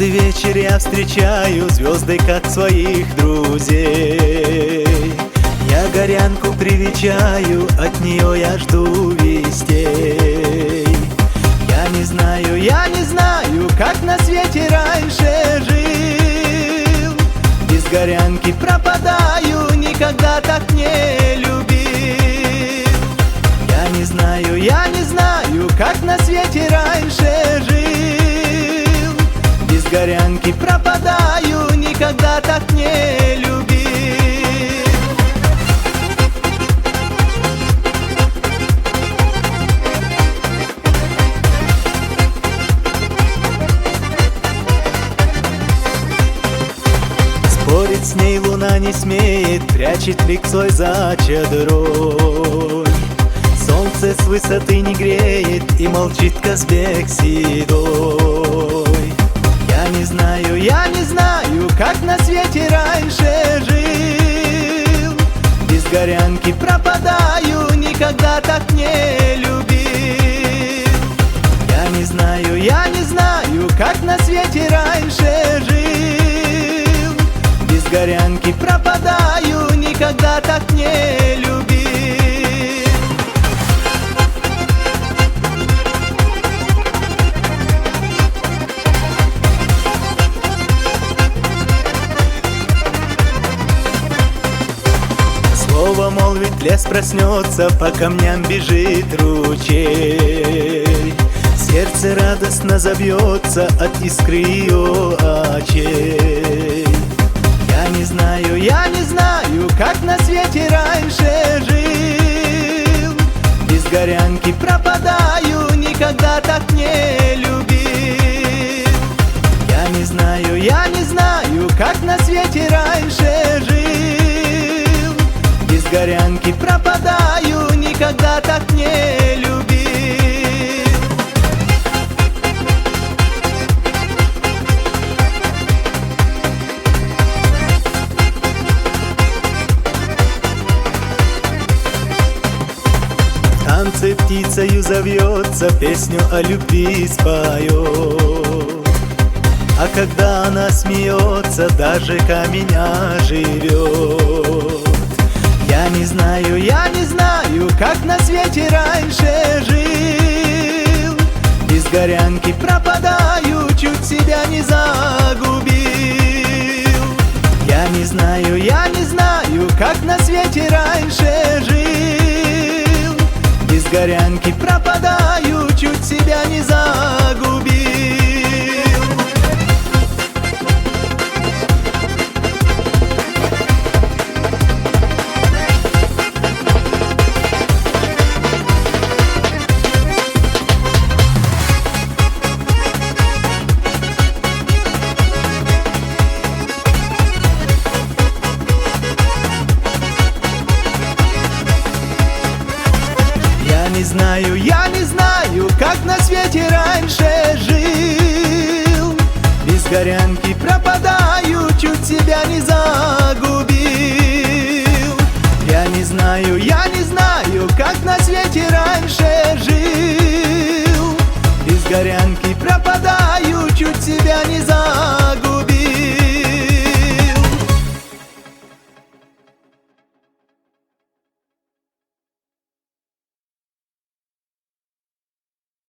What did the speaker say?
Каждый вечер я встречаю звезды, как своих друзей. Я горянку привечаю, от нее я жду вестей. Я не знаю, как на свете раньше жил. Без горянки пропадаю, никогда так не любил. Я не знаю, как на свете раньше жил. Без горянки пропадаю, никогда так не любил. Спорить с ней луна не смеет, прячет лик свой за чадрой. Солнце с высоты не греет, и молчит Казбек седой. Я не знаю, как на свете раньше жил. Без горянки пропадаю, никогда так не любил. Я не знаю, как на свете раньше жил. Без горянки пропадаю, никогда так не любил. Слово молвит, лес проснется, по камням бежит ручей. Сердце радостно забьется от искры ее очей. Я не знаю, как на свете раньше жил. Без горянки пропадаю, никогда так не любил. Я не знаю, как на свете раньше жил. Без горянки пропадаю, никогда так не любил. В танце птицею зовется, песню о любви споет. А когда она смеется, даже камень оживет. Я не знаю, как на свете раньше жил. Без горянки пропадаю, чуть себя не загубил. Я не знаю, как на свете раньше жил. Без горянки пропадаю, чуть себя не загубил. Я не знаю, как на свете раньше жил. Без горянки пропадаю.